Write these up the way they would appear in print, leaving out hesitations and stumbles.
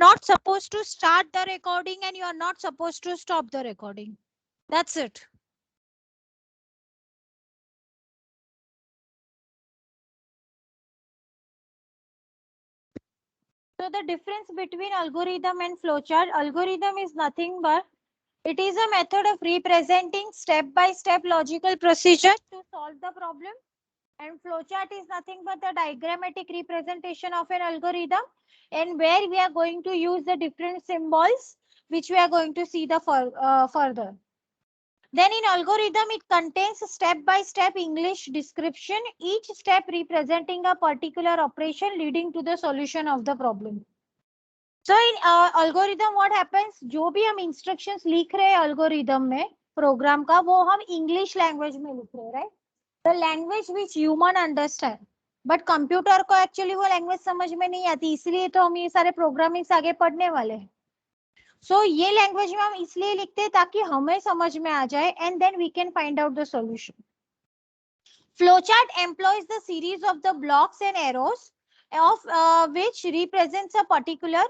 not supposed to start the recording and you are not supposed to stop the recording. That's it. So the difference between algorithm and flowchart, algorithm is nothing but it is a method of representing step-by-step logical procedure to solve the problem. And flowchart is nothing but the diagrammatic representation of an algorithm, and where we are going to use the different symbols, which we are going to see the further. Then in algorithm, it contains step-by-step English description, each step representing a particular operation leading to the solution of the problem. So in algorithm what happens, जो भी हम instructions लिख रहे हैं algorithm में program का, वो हम English language में लिख रहे हैं, right? The language which human understand. But computer को actually वो language समझ में नहीं आती, इसलिए तो हम ये सारे programming आगे पढ़ने वाले हैं. So ये language में हम इसलिए लिखते हैं ताकि हमें समझ में आ जाए, and then we can find out the solution. Flowchart employs the series of the blocks and arrows of which represents a particular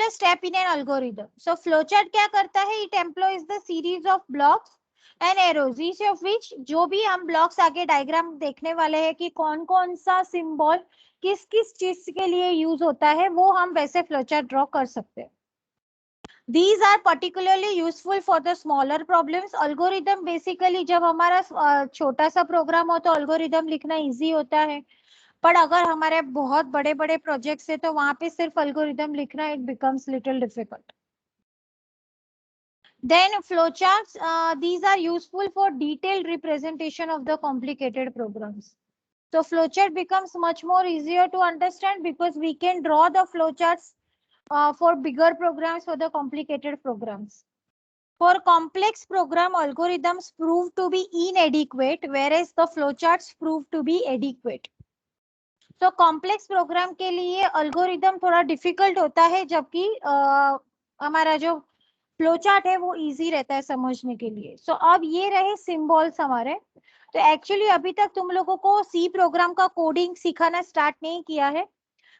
step in an algorithm. So flowchart क्या करता है? It employs the series of blocks and arrows, each of which जो भी हम blocks आगे diagram देखने वाले हैं कि कौन कौन सा symbol किस किस चीज के लिए use होता है, वो हम वैसे flowchart draw कर सकते हैं. These are particularly useful for the smaller problems. Algorithm basically जब हमारा छोटा सा program हो तो algorithm लिखना easy होता है, पर अगर हमारे बहुत बड़े बड़े प्रोजेक्ट्स है तो वहां पे सिर्फ एल्गोरिदम लिखना it becomes little difficult. Then flowcharts, these are useful for detailed representation of the complicated programs. So flowchart becomes much more easier to understand because we can draw the flowcharts for bigger programs, for the complicated programs. For complex program, algorithms prove to be inadequate, whereas the flowcharts prove to be adequate. तो complex programme के लिए algorithm थोड़ा difficult होता है, जबकि हमारा जो flow chart है वो इजी रहता है समझने के लिए. सो अब ये रहे सिंबल्स हमारे. तो एक्चुअली अभी तक तुम लोगों को सी प्रोग्राम का कोडिंग सिखाना स्टार्ट नहीं किया है,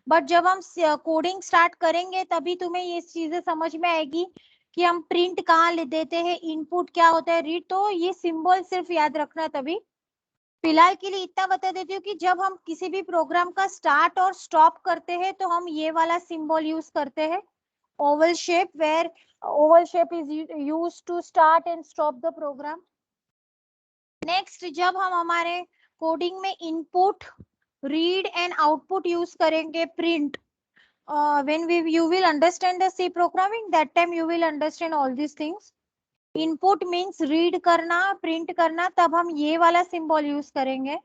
बट जब हम कोडिंग स्टार्ट करेंगे तभी तुम्हें ये चीजें समझ में आएगी कि हम प्रिंट कहाँ देते हैं, इनपुट क्या होता है, रीड. तो ये सिंबल सिर्फ याद रखना. तभी फिलहाल के लिए इतना बता देती हूँ कि जब हम किसी भी प्रोग्राम का स्टार्ट और स्टॉप करते हैं तो हम ये वाला सिंबल यूज करते हैं, oval shape, where oval shape is used to start and stop the program. Next, जब हम हमारे कोडिंग में input, read and output use करेंगे, print, when you will understand the C programming, that time you will understand all these things. Input means read करना, print करना, तब हम ये वाला सिंबल यूज करेंगे,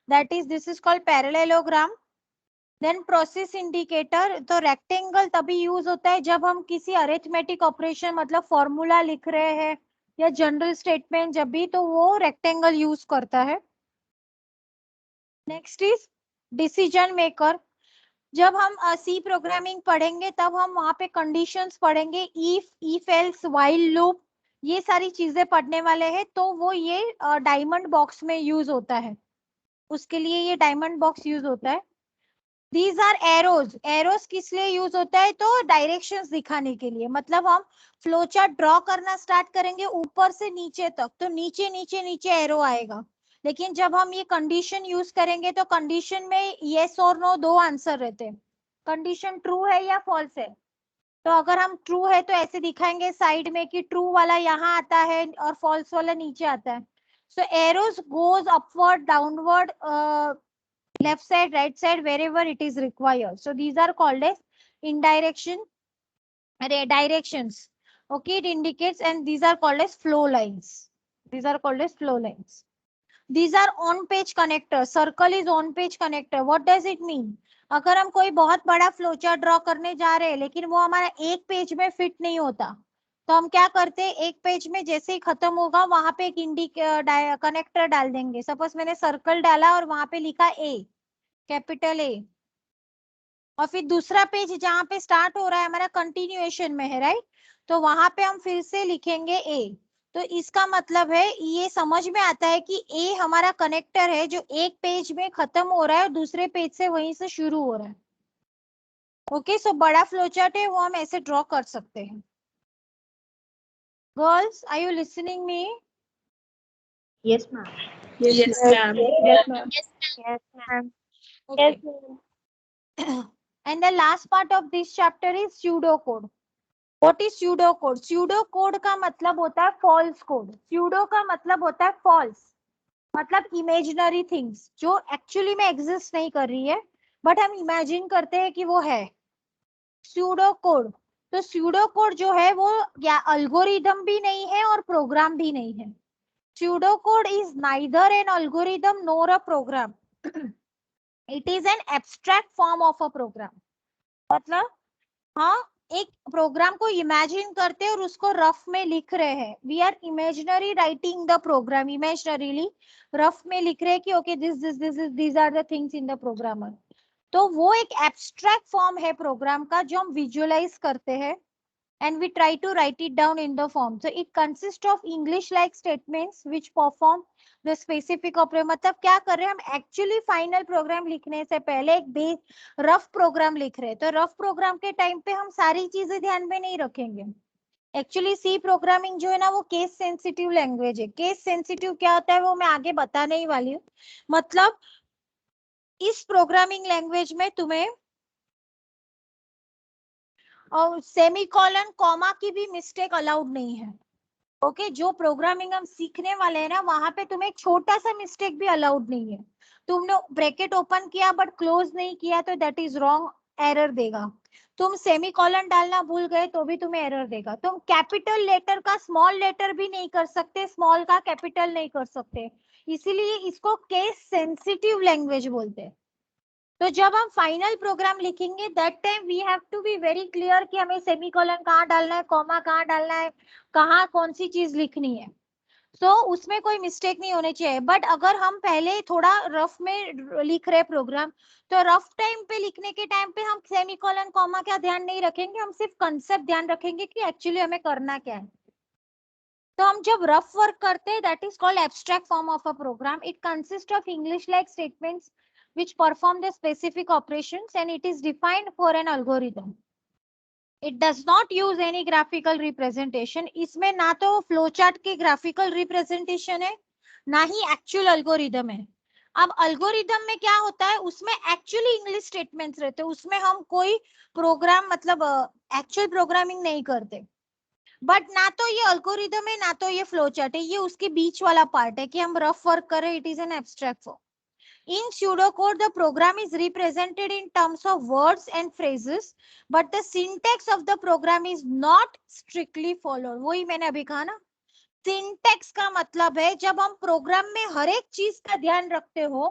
that is this is called parallelogram. Then process indicator, तो rectangle तभी use होता है जब हम किसी अरिथमेटिक ऑपरेशन मतलब फॉर्मूला लिख रहे हैं या जनरल स्टेटमेंट, जब भी, तो वो रेक्टेंगल यूज करता है. Next is decision maker. जब हम सी प्रोग्रामिंग पढ़ेंगे तब हम वहां पे कंडीशंस पढ़ेंगे, इफ एल्स, व्हाइल लूप, ये सारी चीजें पढ़ने वाले हैं. तो वो ये डायमंड बॉक्स में यूज होता है, उसके लिए ये डायमंड बॉक्स यूज होता है. These are arrows. एरोज किस लिए यूज होता है? तो डायरेक्शंस दिखाने के लिए. मतलब हम फ्लो चार्ट ड्रॉ करना स्टार्ट करेंगे ऊपर से नीचे तक, तो नीचे नीचे नीचे एरो आएगा. लेकिन जब हम ये कंडीशन यूज करेंगे तो कंडीशन में येस और नो दो आंसर रहते हैं. कंडीशन ट्रू है या फॉल्स है. तो अगर हम ट्रू है तो ऐसे दिखाएंगे साइड में कि ट्रू वाला यहाँ आता है और फॉल्स वाला नीचे आता है. So arrows goes upward, downward, left side, right side, wherever it is required. So these are called as indirection directions. Okay, it indicates, and these are called as flow lines. These are called as flow lines. These are on page connector. Circle is on page connector. What does it mean? अगर हम कोई बहुत बड़ा flow chart draw करने जा रहे हैं लेकिन वो हमारा एक पेज में फिट नहीं होता, तो हम क्या करते हैं, एक पेज में जैसे ही खत्म होगा वहां पे एक कनेक्टर डाल देंगे. सपोज मैंने सर्कल डाला और वहां पे लिखा ए, कैपिटल ए, और फिर दूसरा पेज जहां पे स्टार्ट हो रहा है हमारा कंटिन्यूएशन में है, राइट, तो वहां पे हम फिर से लिखेंगे ए. तो इसका मतलब है ये समझ में आता है कि ए हमारा कनेक्टर है जो एक पेज में खत्म हो रहा है और दूसरे पेज से वहीं से शुरू हो रहा है। ओके, सो बड़ा फ्लोचार्ट है वो हम ऐसे ड्रॉ कर सकते हैं। Girls, are you listening me? Yes, ma'am. Yes, ma'am. Yes, ma'am. Yes, ma'am. Okay. Yes, ma'am. And the last part of this chapter is pseudocode. What is pseudocode? Pseudocode का मतलब होता है false code. Pseudo का मतलब होता है false, मतलब imaginary things जो एक्चुअली में एग्जिस्ट नहीं कर रही है बट हम इमेजिन करते हैं कि वो है। स्यूडो कोड, तो स्यूडो कोड जो है वो या अल्गोरिदम भी नहीं है और प्रोग्राम भी नहीं है। Pseudo code is neither an algorithm nor a program, it is an abstract form of a program. मतलब हाँ, एक प्रोग्राम को इमेजिन करते और उसको रफ में लिख रहे हैं। We are imaginary writing the program, imaginarily rough में लिख रहे हैं कि okay this are the things in the programmer. तो वो एक एब्स्ट्रैक्ट फॉर्म है प्रोग्राम का जो हम विजुअलाइज करते हैं and we try to write it down in the form. So it consists of English like statements which perform the specific operation. मतलब क्या कर रहे हैं हम एक्चुअली फाइनल प्रोग्राम लिखने से पहले एक रफ प्रोग्राम लिख रहे हैं। तो रफ प्रोग्राम के टाइम पे हम सारी चीजें ध्यान में नहीं रखेंगे। एक्चुअली सी प्रोग्रामिंग जो है ना वो केस सेंसिटिव लैंग्वेज है। केस सेंसिटिव क्या होता है वो मैं आगे बताने ही वाली हूँ। मतलब इस प्रोग्रामिंग लैंग्वेज में तुम्हें और सेमीकोलन कॉमा की भी मिस्टेक अलाउड नहीं है। ओके, जो प्रोग्रामिंग हम सीखने वाले हैं ना वहां पे तुम्हें एक छोटा सा मिस्टेक भी अलाउड नहीं है। तुमने ब्रैकेट ओपन किया बट क्लोज नहीं किया तो दैट इज रॉन्ग, एरर देगा। तुम सेमीकोलन डालना भूल गए तो भी तुम्हें एरर देगा। तुम कैपिटल लेटर का स्मॉल लेटर भी नहीं कर सकते, स्मॉल का कैपिटल नहीं कर सकते, इसीलिए इसको केस सेंसिटिव लैंग्वेज बोलते हैं। तो जब हम फाइनल प्रोग्राम लिखेंगे that time we have to be very clear कि हमें सेमीकोलन कहाँ डालना है, कॉमा कहाँ डालना है, कहाँ कौन सी चीज लिखनी है। सो उसमें कोई मिस्टेक नहीं होनी चाहिए। बट अगर हम पहले थोड़ा रफ में लिख रहे प्रोग्राम तो रफ टाइम पे लिखने के टाइम पे हम सेमीकोलन कॉमा का ध्यान नहीं रखेंगे, हम सिर्फ कंसेप्ट ध्यान रखेंगे कि एक्चुअली हमें करना क्या है। तो हम जब रफ वर्क करते हैं that is called abstract form of a program. It consist of English like statements which perform the specific operations and it is defined for an algorithm. It does not use any graphical representation. इसमें ना तो flowchart के graphical representation है ना ही actual algorithm है। अब algorithm में क्या होता है, उसमें actually English statements रहते हैं, उसमें हम कोई प्रोग्राम मतलब actual programming नहीं करते। बट ना तो ये algorithm है ना तो ये flowchart है, ये उसके बीच वाला पार्ट है कि हम रफ वर्क करें। It is an abstract form. In pseudocode, the program is represented in terms of words and phrases, but the syntax of the program is not strictly followed. वही मैंने अभी कहा ना, सिंटेक्स का मतलब है जब हम प्रोग्राम में हर एक चीज का ध्यान रखते हो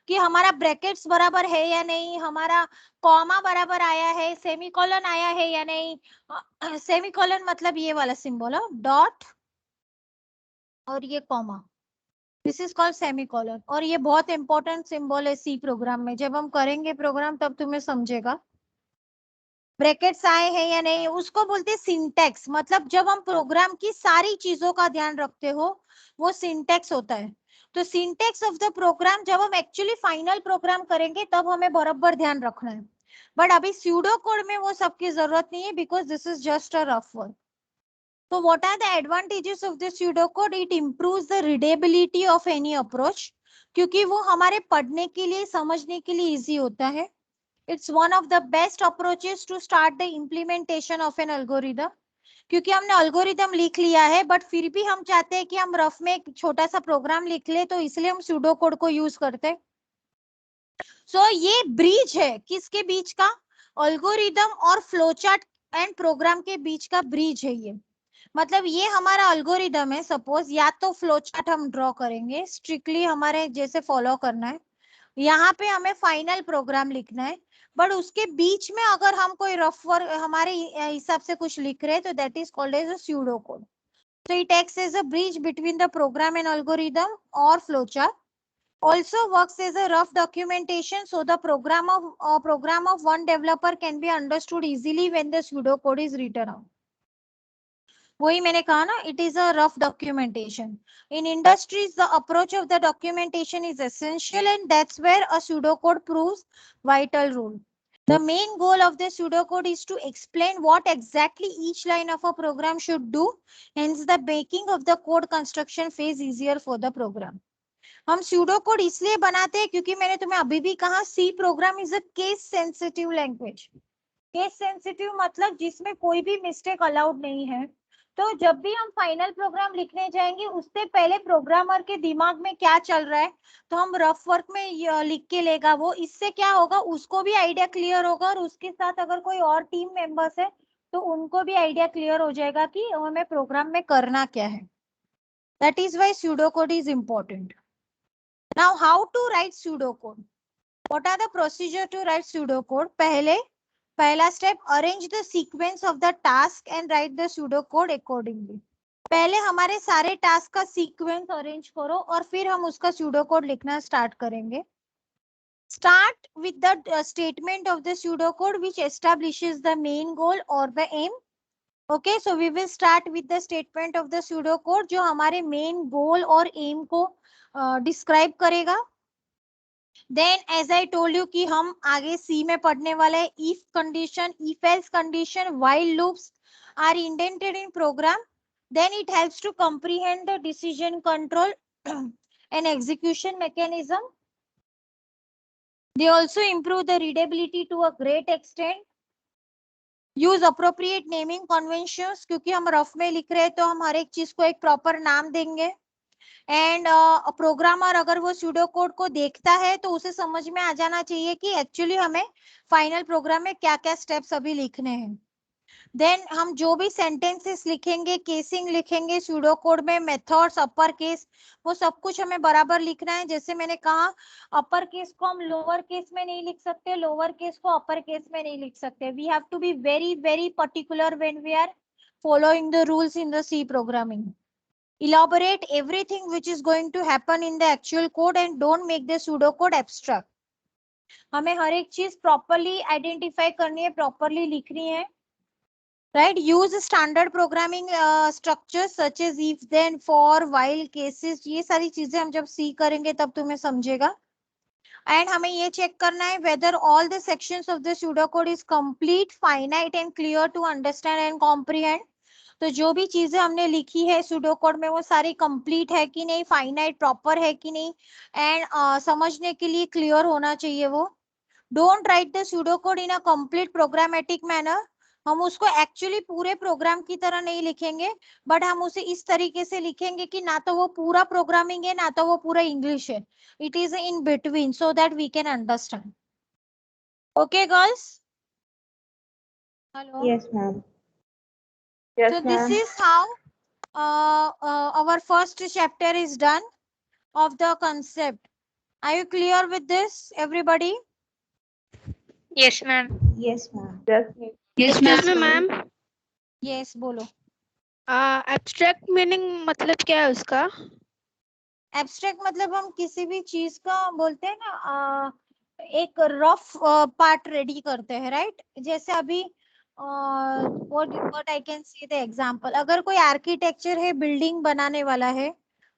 कि हमारा ब्रैकेट्स बराबर है या नहीं, हमारा कॉमा बराबर आया है, सेमीकोलन आया है या नहीं। सेमीकोलन मतलब ये वाला सिंबल है, डॉट और ये comma, this is called semicolon. और ये बहुत इंपॉर्टेंट सिंबल है सी प्रोग्राम में। जब हम करेंगे प्रोग्राम तब तुम्हें समझेगा ब्रैकेट्स आए हैं या नहीं, उसको बोलते हैं सिंटैक्स। मतलब जब हम प्रोग्राम की सारी चीजों का ध्यान रखते हो वो सिंटैक्स होता है। तो सिंटैक्स ऑफ द प्रोग्राम जब हम एक्चुअली फाइनल प्रोग्राम करेंगे तब हमें बराबर ध्यान रखना है। बट अभी स्यूडो कोड में वो सबकी जरूरत नहीं है because this is just a rough work. So what are the advantages of the pseudocode? It improves the readability of any approach, क्योंकि वो हमारे पढ़ने के लिए समझने के लिए easy होता है। It's one of the best approaches to start the implementation of an algorithm, क्योंकि हमने algorithm लिख लिया है बट फिर भी हम चाहते हैं कि हम रफ में एक छोटा सा प्रोग्राम लिख ले, तो इसलिए हम pseudocode को यूज करते हैं। So ये ब्रिज है किसके बीच का, algorithm और flowchart एंड प्रोग्राम के बीच का ब्रिज है ये। मतलब ये हमारा अल्गोरिदम है, सपोज या तो फ्लो चार्ट हम ड्रॉ करेंगे, स्ट्रिक्टली हमारे जैसे फॉलो करना है, यहाँ पे हमें फाइनल प्रोग्राम लिखना है, बट उसके बीच में अगर हम कोई रफ वर्क हमारे हिसाब से कुछ लिख रहे हैं तो that is called as a pseudo code. So it acts as a bridge between the program and algorithm or flowchart. Also works as a rough documentation, so the program of one developer can be understood easily when the pseudocode is written out. वही मैंने कहा ना, it is a rough documentation. In industries the approach of the documentation is essential and that's where a pseudocode proves vital role. The main goal of the pseudocode is to explain what exactly each line of a program should do, hence the making of the code construction phase easier for the program. हम pseudocode इसलिए बनाते हैं क्योंकि मैंने तुम्हें अभी भी कहा C program is a case sensitive language. Case sensitive मतलब जिसमें कोई भी मिस्टेक अलाउड नहीं है. तो जब भी हम फाइनल प्रोग्राम लिखने जाएंगे उससे पहले प्रोग्रामर के दिमाग में क्या चल रहा है तो हम रफ वर्क में लिख के लेगा वो. इससे क्या होगा, उसको भी आइडिया क्लियर होगा और उसके साथ अगर कोई और टीम मेंबर्स है तो उनको भी आइडिया क्लियर हो जाएगा कि हमें प्रोग्राम में करना क्या है. That is why pseudocode is important. Now how to write pseudocode? What are the procedure to write pseudocode? पहला step, arrange the sequence of the task and right the pseudocode accordingly. पहले हमारे सारे task का sequence arrange करो और फिर हम उसका pseudocode लिखना स्टार्ट करेंगे. Start with the statement of the pseudocode which establishes the main goal or the aim. Okay, so we will start with the statement of the pseudocode जो हमारे main goal और aim को describe करेगा. Then as I told you कि हम आगे C में पढ़ने वाले हैं if condition, if else condition, while loops are indented in program. Then it helps to comprehend the decision control and execution mechanism. They also improve the readability to a great extent. Use appropriate naming conventions, क्योंकि हम rough में लिख रहे हैं तो हम हर एक चीज को एक प्रॉपर नाम देंगे. एंड प्रोग्रामर अगर वो pseudocode को देखता है तो उसे समझ में आ जाना चाहिए कि एक्चुअली हमें फाइनल प्रोग्राम में क्या क्या स्टेप्स अभी लिखने हैं. देन हम जो भी सेंटेंसेस लिखेंगे, केसिंग लिखेंगे pseudocode में, मेथड्स, अपर केस, वो सब कुछ हमें बराबर लिखना है. जैसे मैंने कहा अपर केस को हम लोअर केस में नहीं लिख सकते, लोअर केस को अपर केस में नहीं लिख सकते. We have to be very very particular when we are following the rules in the C programming. Elaborate everything which is going to happen in the actual code and don't make the pseudocode abstract. हमें हर एक चीज properly identify करनी है, properly लिखनी है. Right, use standard programming structures such as if, then, for, while, cases. ये सारी चीजें हम जब सी करेंगे तब तुम्हें समझेगा. एंड हमें ये चेक करना है whether all the sections of the pseudocode is complete, finite and clear to understand and comprehend. तो जो भी चीजें हमने लिखी है pseudocode में वो सारी कंप्लीट है कि नहीं, फाइनाइट प्रॉपर है कि नहीं, एंड समझने के लिए क्लियर होना चाहिए वो. Don't write the pseudocode in a complete programmatic manner. हम उसको एक्चुअली पूरे प्रोग्राम की तरह नहीं लिखेंगे, बट हम उसे इस तरीके से लिखेंगे कि ना तो वो पूरा प्रोग्रामिंग है ना तो वो पूरा इंग्लिश है. It is in between so that we can understand. Okay girls? Hello. Yes, ma'am. So this is how our first chapter is done of the concept. Are you clear with this, everybody? Yes, ma'am. Yes, ma'am. Yes, Excuse me, ma'am. ma'am. Yes, बोलो. Abstract meaning मतलब क्या है उसका? Abstract मतलब हम किसी भी चीज का बोलते हैं ना, एक रफ पार्ट रेडी करते हैं, राइट? जैसे अभी what I can see the example, अगर कोई आर्किटेक्चर है, बिल्डिंग बनाने वाला है,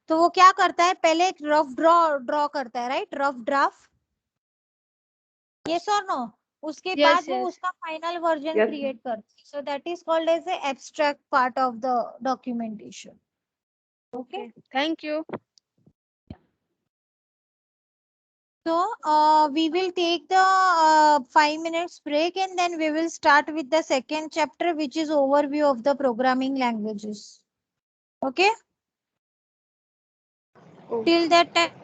तो वो क्या करता है, पहले एक रफ ड्रॉ करता है, राइट? Rough draft. यस और नो? उसके Yes, बाद वो yes. उसका फाइनल वर्जन Yes. क्रिएट करता है. So that is called as a abstract part of the documentation. Okay. Thank you. So we will take the 5 minutes break and then we will start with the second chapter, which is overview of the programming languages. Okay? Till that time.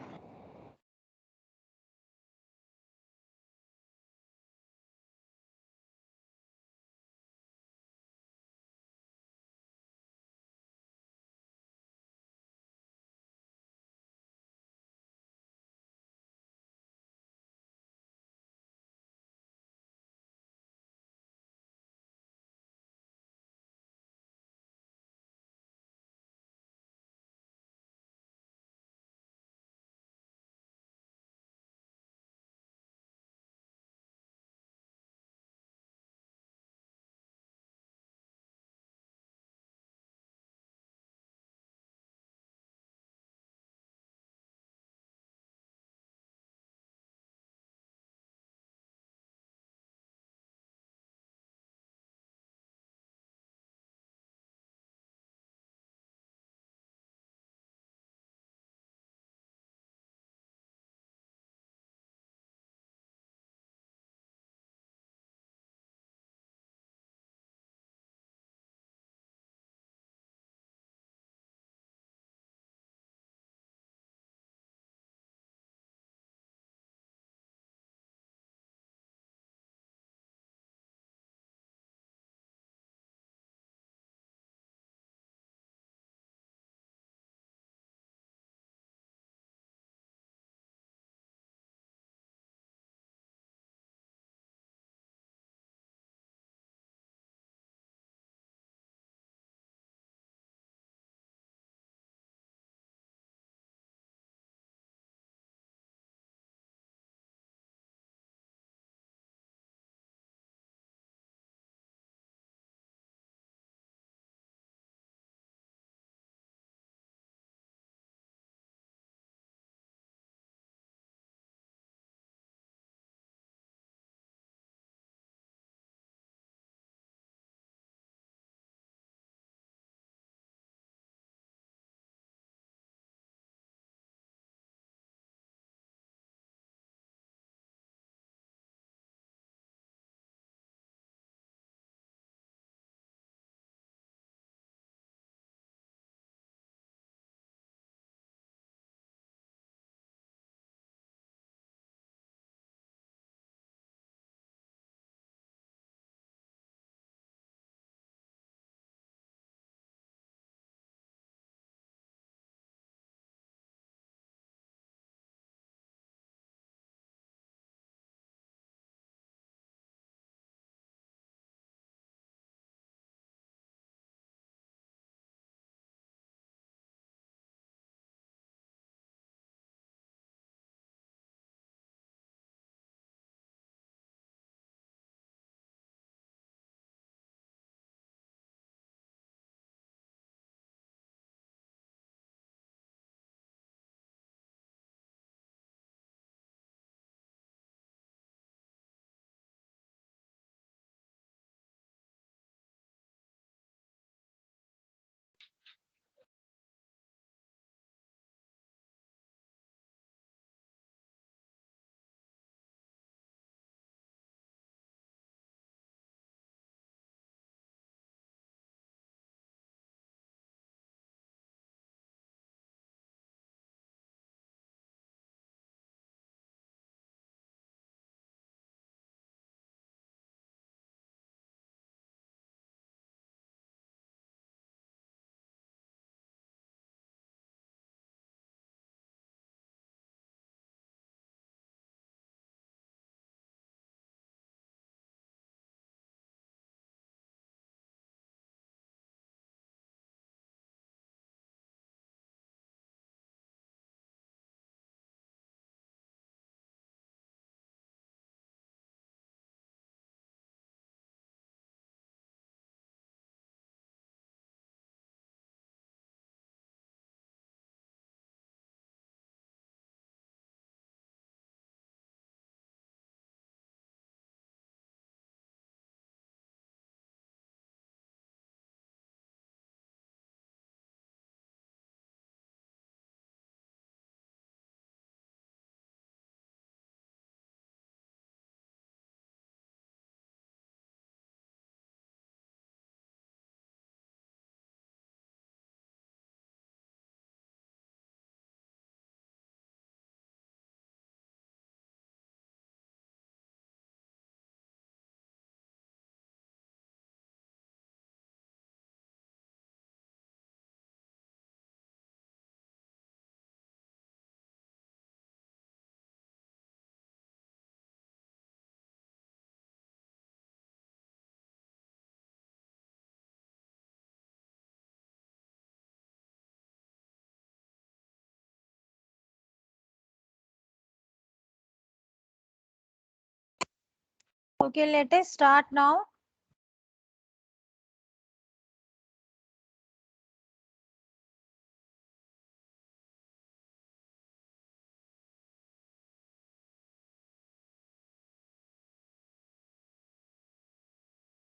Okay, let us start now.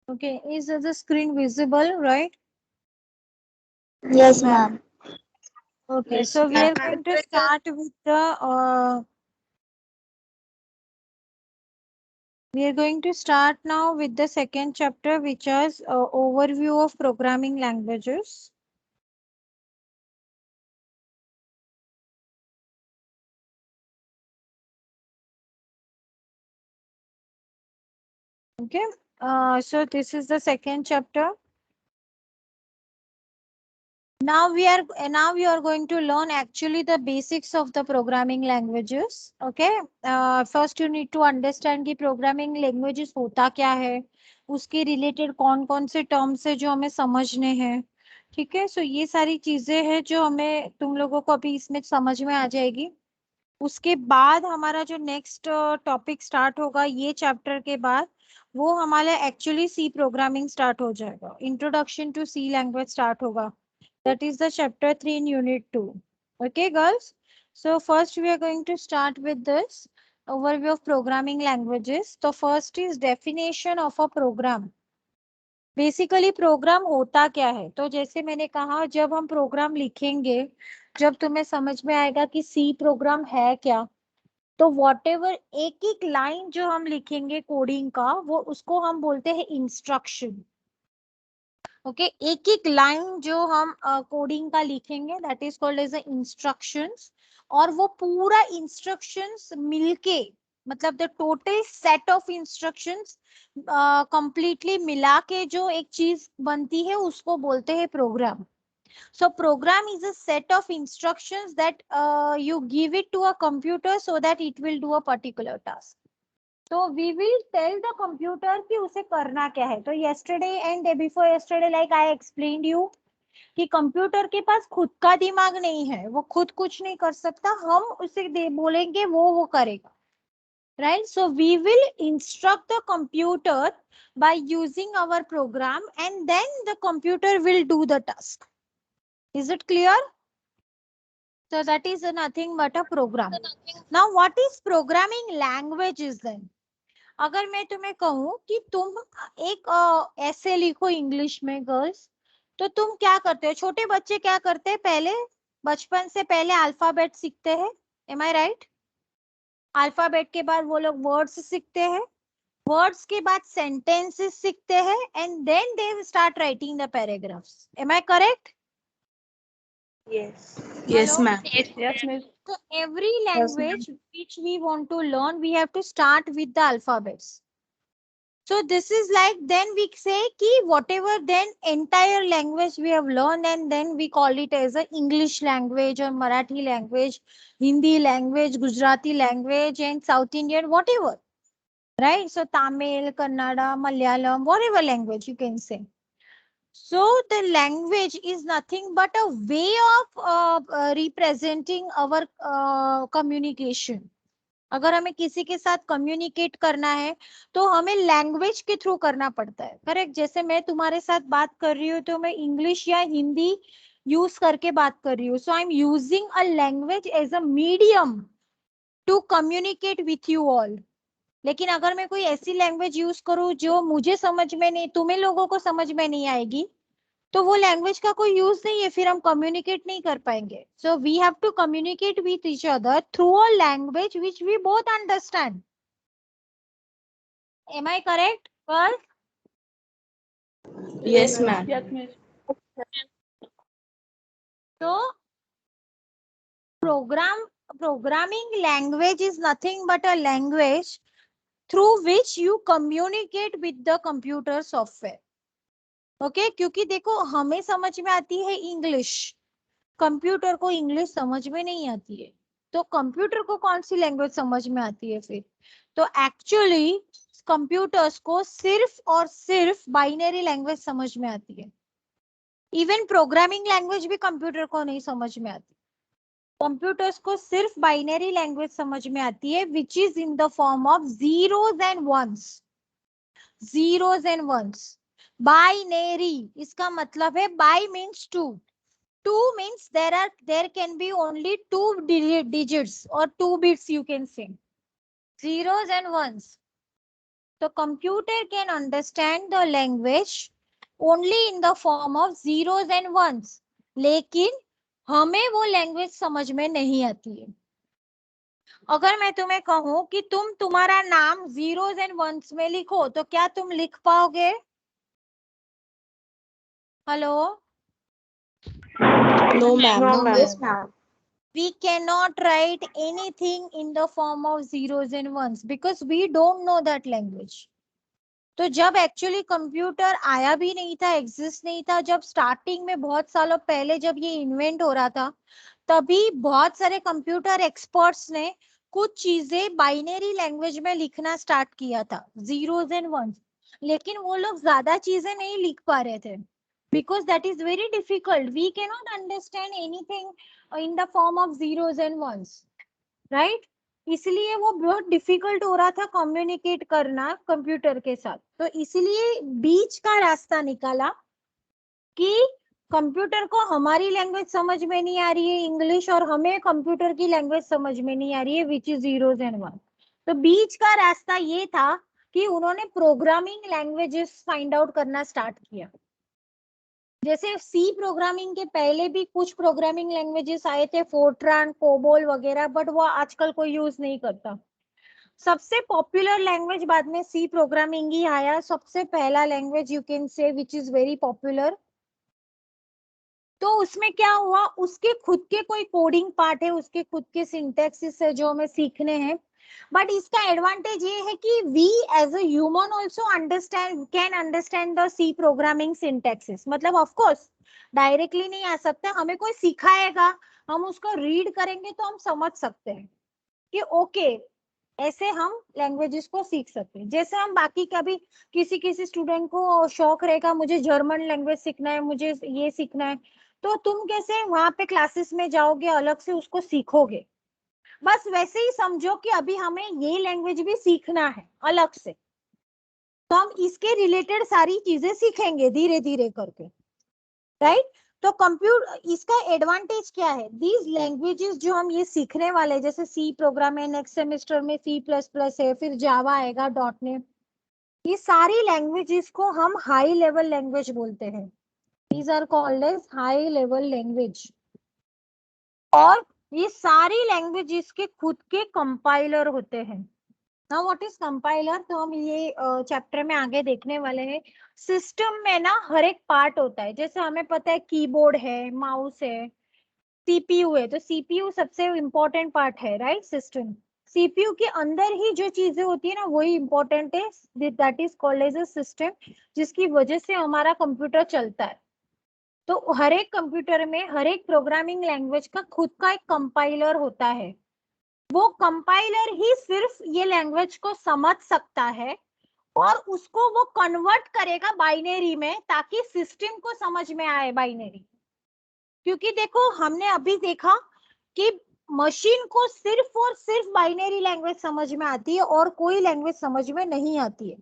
Okay, is the screen visible, right? Yes, ma'am. Okay, Yes, so we ma'am. are going to start with the we are going to start now with the second chapter, which is overview of programming languages. Okay, so this is the second chapter. Now we are going to learn actually the basics of the programming languages. Okay, first you need to understand कि programming languages होता क्या है, उसके related कौन कौन से terms है जो हमें समझने हैं. ठीक है, सो ये सारी चीजें हैं जो हमें तुम लोगों को अभी इसमें समझ में आ जाएगी. उसके बाद हमारा जो नेक्स्ट टॉपिक स्टार्ट होगा ये चैप्टर के बाद, वो हमारा एक्चुअली सी प्रोग्रामिंग स्टार्ट हो जाएगा. Introduction to C language start होगा. That is the chapter 3 in unit 2. Okay, girls. So first we are going to start with this overview of programming languages. So first is definition of a program. Basically program होता क्या है, तो जैसे मैंने कहा जब हम प्रोग्राम लिखेंगे, जब तुम्हें समझ में आएगा कि सी प्रोग्राम है क्या, तो व्हाटएवर एक एक लाइन जो हम लिखेंगे कोडिंग का, वो उसको हम बोलते हैं इंस्ट्रक्शन. ओके, एक एक लाइन जो हम कोडिंग का लिखेंगे that is called as instructions. और वो पूरा इंस्ट्रक्शंस मिलके, मतलब the total set of instructions completely मिला के जो एक चीज बनती है उसको बोलते हैं programme. So program is a set of instructions that you give it to a computer so that it will do a particular task. So we will tell the computer कि उसे करना क्या है. तो yesterday and day before yesterday, like I explained you, कि computer के पास खुद का दिमाग नहीं है, वो खुद कुछ नहीं कर सकता, हम उसे बोलेंगे वो करेगा. Right? So we will instruct the computer by using our program, and then the computer will do the task. Is it clear? So that is nothing but a program. Now what is programming languages then? अगर मैं तुम्हें कहूँ कि तुम एक ऐसे लिखो English में गर्ल्स, तो तुम क्या करते हो? छोटे बच्चे क्या करते हैं, पहले बचपन से पहले अल्फाबेट सीखते हैं. एम आई राइट? अल्फाबेट के बाद वो लोग वर्ड्स सीखते हैं, वर्ड्स के बाद सेंटेंसेस सीखते हैं, and then they start writing the paragraphs. Am I correct? Yes. Yes, Hello? ma'am. Yes, miss. So every Yes, ma'am. language which we want to learn, we have to start with the alphabets. So this is like, then we say ki whatever then entire language we have learned, and then we call it as a English language or Marathi language, Hindi language, Gujarati language, and South Indian, whatever. Right? So Tamil, Kannada, Malayalam, whatever language you can say. So the language is nothing but a way of representing our communication. अगर हमें किसी के साथ communicate करना है तो हमें language के थ्रू करना पड़ता है. करेक्ट? जैसे मैं तुम्हारे साथ बात कर रही हूँ तो मैं इंग्लिश या हिंदी यूज करके बात कर रही हूँ. So I am using a language as a medium to communicate with you all. लेकिन अगर मैं कोई ऐसी लैंग्वेज यूज करूँ जो मुझे समझ में नहीं, तुम्हें लोगों को समझ में नहीं आएगी, तो वो लैंग्वेज का कोई यूज नहीं है, फिर हम कम्युनिकेट नहीं कर पाएंगे. So we have to communicate with each other through a language which we both understand. Am I correct girls? Yes, ma'am. Yes, miss. So programming language is nothing but a language through which you communicate with the computer software. Okay, क्योंकि देखो हमें समझ में आती है English, computer को English समझ में नहीं आती है, तो कंप्यूटर को कौन सी लैंग्वेज समझ में आती है फिर? तो एक्चुअली कंप्यूटर्स को सिर्फ और सिर्फ बाइनरी लैंग्वेज समझ में आती है. इवन प्रोग्रामिंग लैंग्वेज भी कंप्यूटर को नहीं समझ में आती. कंप्यूटर्स को सिर्फ बाइनरी लैंग्वेज समझ में आती है, which is in the form of zeros and ones. zeros and ones. Binary इसका मतलब है by means two. Two means there can be only two digits or two bits, you can say. Zeros and ones. The computer can understand the language only in the form of zeros and ones. लेकिन हमें वो language समझ में नहीं आती है. अगर मैं तुम्हें कहूं कि तुम तुम्हारा नाम जीरोस एंड वंस में लिखो तो क्या तुम लिख पाओगे? Hello? No, ma'am. No, ma'am. Yes, ma'am. We cannot write anything in the form of zeros and ones because we don't know that language. तो जब एक्चुअली कंप्यूटर आया भी नहीं था, एग्जिस्ट नहीं था, जब स्टार्टिंग में बहुत सालों पहले जब ये इन्वेंट हो रहा था, तभी बहुत सारे कंप्यूटर एक्सपर्ट्स ने कुछ चीजें बाइनरी लैंग्वेज में लिखना स्टार्ट किया था, जीरोस एंड वंस. लेकिन वो लोग ज्यादा चीजें नहीं लिख पा रहे थे because that is very difficult. We cannot understand anything in the form of zeros and ones, right? इसलिए वो बहुत डिफिकल्ट हो रहा था कम्युनिकेट करना कंप्यूटर के साथ. तो इसलिए बीच का रास्ता निकाला कि कंप्यूटर को हमारी लैंग्वेज समझ में नहीं आ रही है इंग्लिश, और हमें कंप्यूटर की लैंग्वेज समझ में नहीं आ रही है which is zeros and one. तो बीच का रास्ता ये था कि उन्होंने प्रोग्रामिंग लैंग्वेजेस फाइंड आउट करना स्टार्ट किया. जैसे सी प्रोग्रामिंग के पहले भी कुछ प्रोग्रामिंग लैंग्वेजेस आए थे, फोर्ट्रान, कोबोल वगैरह, बट वो आजकल कोई यूज नहीं करता. सबसे पॉपुलर लैंग्वेज बाद में सी प्रोग्रामिंग ही आया, सबसे पहला language you can say which is very popular. तो उसमें क्या हुआ, उसके खुद के कोई कोडिंग पार्ट है, उसके खुद के सिंटैक्सिस है जो हमें सीखने हैं. बट इसका एडवांटेज ये है कि we as a human also can understand the C programming syntaxes. मतलब ऑफ कोर्स डायरेक्टली नहीं आ सकता, हमें कोई सिखाएगा, हम उसको रीड करेंगे तो हम समझ सकते हैं कि ओके ऐसे हम लैंग्वेजेस को सीख सकते हैं. जैसे हम बाकी कभी किसी स्टूडेंट को शौक रहेगा मुझे जर्मन लैंग्वेज सीखना है, मुझे ये सीखना है, तो तुम कैसे वहां पे क्लासेस में जाओगे, अलग से उसको सीखोगे. बस वैसे ही समझो कि अभी हमें ये लैंग्वेज भी सीखना है अलग से, तो हम इसके रिलेटेड सारी चीजें सीखेंगे धीरे धीरे करके, राइट? तो कंप्यूटर इसका एडवांटेज क्या है, दीज लैंग्वेजेस जो हम ये सीखने वाले हैं, जैसे सी प्रोग्राम है, नेक्स्ट सेमेस्टर में C++ है, फिर जावा आएगा, .NET, ये सारी लैंग्वेजेस को हम हाई लेवल लैंग्वेज बोलते हैं. These are called as high level language. और ये सारी लैंग्वेजेस के खुद के कंपाइलर होते हैं. नाउ व्हाट इज कंपाइलर, तो हम ये चैप्टर में आगे देखने वाले हैं. सिस्टम में ना हर एक पार्ट होता है, जैसे हमें पता है कीबोर्ड है, माउस है, सीपीयू है. तो सीपीयू सबसे इम्पोर्टेंट पार्ट है, राइट? सिस्टम सीपीयू के अंदर ही जो चीजें होती है ना वही इम्पोर्टेंट है, that is called as a system, जिसकी वजह से हमारा कंप्यूटर चलता है. तो हर एक कंप्यूटर में हर एक प्रोग्रामिंग लैंग्वेज का खुद का एक कंपाइलर होता है. वो कंपाइलर ही सिर्फ ये लैंग्वेज को समझ सकता है और उसको वो कन्वर्ट करेगा बाइनरी में, ताकि सिस्टम को समझ में आए बाइनरी. क्योंकि देखो हमने अभी देखा कि मशीन को सिर्फ और सिर्फ बाइनरी लैंग्वेज समझ में आती है और कोई लैंग्वेज समझ में नहीं आती है.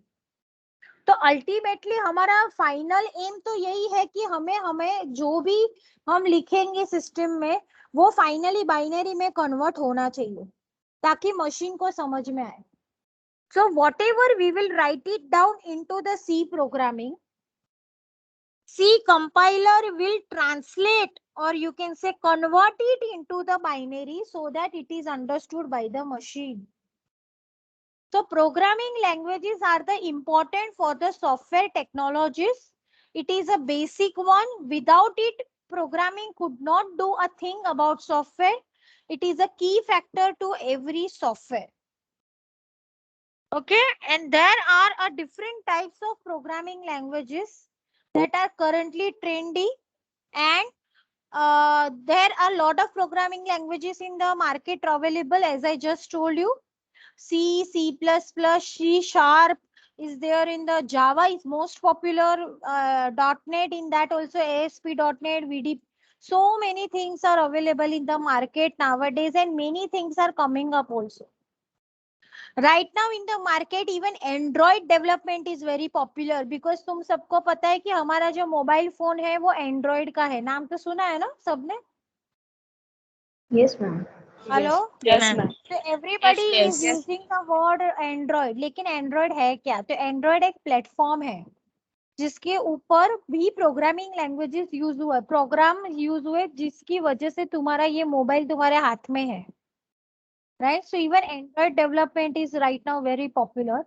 तो अल्टीमेटली हमारा फाइनल एम तो यही है कि हमें जो भी हम लिखेंगे सिस्टम में वो फाइनली बाइनरी में कन्वर्ट होना चाहिए ताकि मशीन को समझ में आए. So whatever we will write it down into the C programming, C compiler will translate, or you can say convert it into the binary so that it is understood by the machine. So programming languages are the important for the software technologies. It is a basic one. Without it, programming could not do a thing about software. It is a key factor to every software. Okay, and there are a different types of programming languages that are currently trendy, and there are a lot of programming languages in the market available, as I just told you. C, C++, C Sharp is there in the Java is most popular, .NET, in that also ASP.NET, VD. So many things are available in the market nowadays and many things are coming up also. Right now in the market even Android development is very popular, because तुम सबको पता है कि हमारा जो mobile phone है वो Android का है, नाम तो सुना है ना सबने? Yes, ma'am. Hello, Yes, ma'am. तो everybody Yes. Is using the word Android, लेकिन एंड्रॉइड है क्या? तो एंड्रॉइड एक प्लेटफॉर्म है जिसके ऊपर भी प्रोग्रामिंग लैंग्वेजेस यूज हुआ, प्रोग्राम यूज हुए, जिसकी वजह से तुम्हारा ये मोबाइल तुम्हारे हाथ में है, right? So even Android development is right now very popular.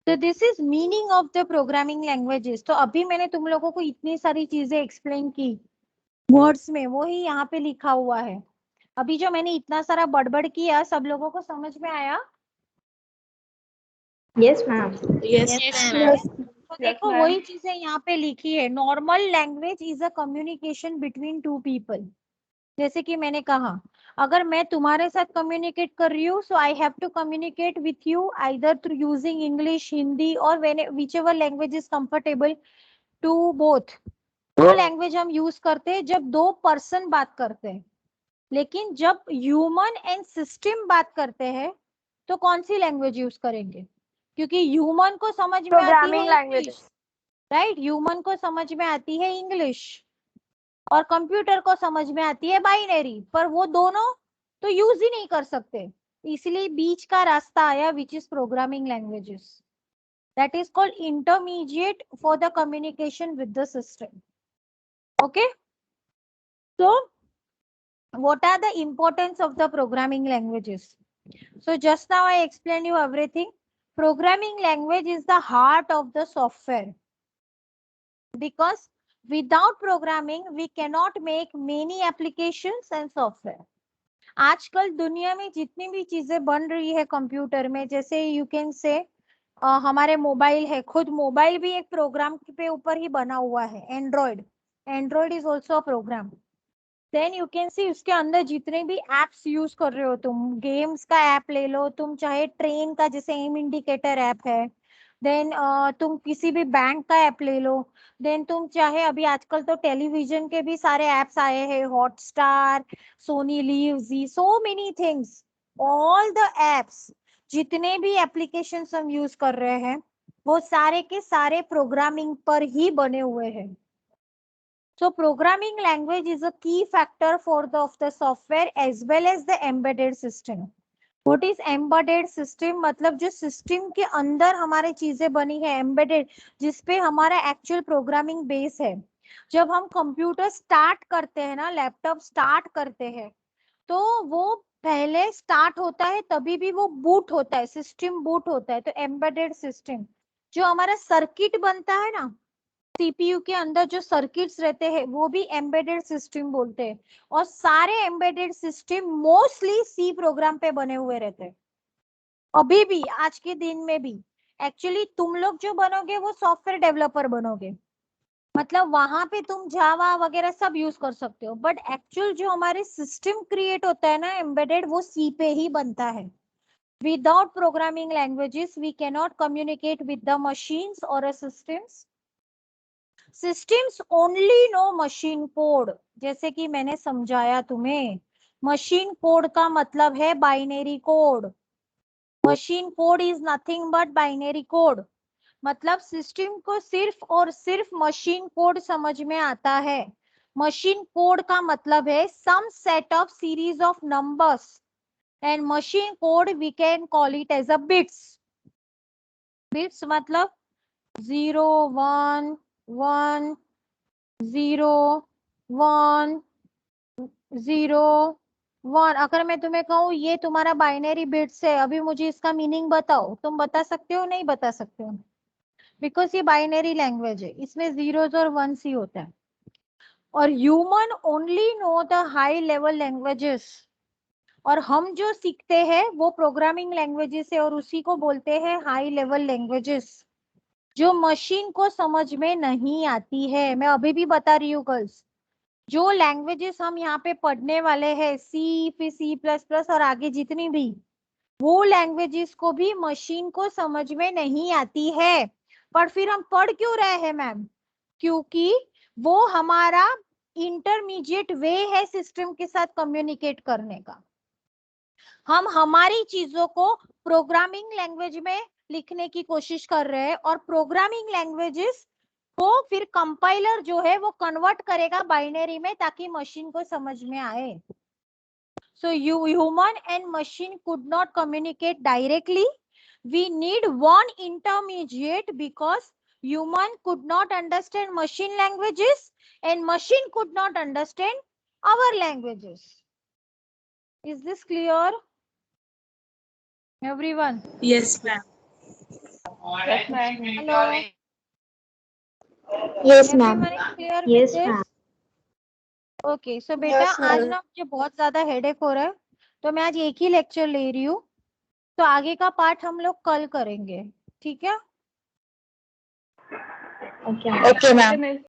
तो this is meaning of the programming languages. तो अभी मैंने तुम लोगों को इतनी सारी चीजें एक्सप्लेन की वर्ड्स में, वो ही यहाँ पे लिखा हुआ है. अभी जो मैंने इतना सारा बड़बड़ किया, सब लोगों को समझ में आया? Yes, ma'am. Yes, ma'am. तो देखो वही चीजें यहाँ पे लिखी है. Normal language is a communication between two people. जैसे कि मैंने कहा, अगर मैं तुम्हारे साथ कम्युनिकेट कर रही हूँ, so I have to communicate with you either through using English, Hindi, और whichever language is comfortable to both. वो लैंग्वेज हम यूज करते हैं जब दो पर्सन बात करते हैं. लेकिन जब ह्यूमन एंड सिस्टम बात करते हैं तो कौन सी लैंग्वेज यूज करेंगे? क्योंकि ह्यूमन को समझ में आती है इंग्लिश, राइट? ह्यूमन को समझ में आती है इंग्लिश और कंप्यूटर को समझ में आती है बाइनरी, पर वो दोनों तो यूज ही नहीं कर सकते. इसलिए बीच का रास्ता आया, which is programming languages. That is called intermediate for the communication with the system. Okay, so what are the importance of the programming languages? So just now I explained you everything. Programming language is the heart of the software, because without programming we cannot make many applications and software. आजकल दुनिया में जितनी भी चीजें बन रही है computer में, जैसे यू कैन से हमारे मोबाइल है, खुद मोबाइल भी एक प्रोग्राम पे ऊपर ही बना हुआ है. Android is also a program. Then you can see उसके अंदर जितने भी एप्स यूज कर रहे हो, तुम गेम्स का ऐप ले लो, तुम चाहे ट्रेन का जैसे एम इंडिकेटर ऐप है, देन तुम किसी भी बैंक का ऐप ले लो, देन तुम चाहे अभी आजकल तो टेलीविजन के भी सारे एप्स आए हैं, Hotstar, Sony LIV, Zee, so many things. All the apps, जितने भी एप्लीकेशन हम यूज कर रहे हैं, वो सारे के सारे प्रोग्रामिंग पर ही बने हुए हैं. So programming language is a key factor for the software as well as the embedded system. What is embedded system? मतलब जो सिस्टम के अंदर हमारे चीजें बनी है, embedded, जिसपे हमारा एक्चुअल प्रोग्रामिंग बेस है. जब हम कंप्यूटर स्टार्ट करते हैं ना, लैपटॉप स्टार्ट करते हैं, तो वो पहले स्टार्ट होता है, तभी भी वो बूट होता है, सिस्टम बूट होता है. तो एम्बेडेड सिस्टम, जो हमारा सर्किट बनता है ना, सीपीयू के अंदर जो सर्किट्स रहते हैं, वो भी एम्बेडेड सिस्टम बोलते हैं. और सारे embedded system mostly C program पे बने हुए रहते हैं, अभी भी, आज के दिन में भी. एक्चुअली तुम लोग जो बनोगे वो सॉफ्टवेयर डेवलपर बनोगे, मतलब वहां पे तुम जावा वगैरह सब यूज कर सकते हो, बट एक्चुअल जो हमारे सिस्टम क्रिएट होता है ना एम्बेडेड, वो सी पे ही बनता है. Without programming languages we can not communicate with the machines और systems. Systems only know machine code. जैसे कि मैंने समझाया तुम्हें, मशीन कोड का मतलब है binary code. Machine code is nothing but binary code. मतलब सिस्टम को सिर्फ और सिर्फ मशीन कोड समझ में आता है. मशीन कोड का मतलब है some set of series of numbers, and machine code we can call it as a bits. Bits मतलब 0 1 1 0 1 0 1. अगर मैं तुम्हें कहूँ ये तुम्हारा बाइनरी बिट्स है, अभी मुझे इसका मीनिंग बताओ, तुम बता सकते हो? नहीं बता सकते हो, बिकॉज ये बाइनरी लैंग्वेज है, इसमें जीरोस और वंस ही होता है. और human only know the high level languages, और हम जो सीखते हैं वो प्रोग्रामिंग लैंग्वेजेस है, और उसी को बोलते हैं हाई लेवल लैंग्वेजेस, जो मशीन को समझ में नहीं आती है. मैं अभी भी बता रही हूँ गर्ल्स, जो लैंग्वेजेस हम यहाँ पे पढ़ने वाले हैं, सी, फिर C++ और आगे जितनी भी, वो लैंग्वेजेस को भी मशीन को समझ में नहीं आती है. पर फिर हम पढ़ क्यों रहे हैं मैम? क्योंकि वो हमारा इंटरमीडिएट वे है सिस्टम के साथ कम्युनिकेट करने का. हम हमारी चीजों को प्रोग्रामिंग लैंग्वेज में लिखने की कोशिश कर रहे हैं और प्रोग्रामिंग लैंग्वेजेस को फिर कंपाइलर जो है वो कन्वर्ट करेगा बाइनरी में ताकि मशीन को समझ में आए. So human and machine could not communicate directly. We need one intermediate because human could not understand machine languages and machine could not understand our languages. Is this clear, everyone? Yes, ma'am. Yes, ma'am. Hello. Yes, ma'am. Everyone is clear with Yes, this? ma'am. Okay so बेटा आज ना मुझे बहुत ज्यादा headache हो रहा है तो मैं आज एक ही लेक्चर ले रही हूँ. तो आगे का पार्ट हम लोग कल करेंगे. ठीक है? Okay. Okay, ma'am.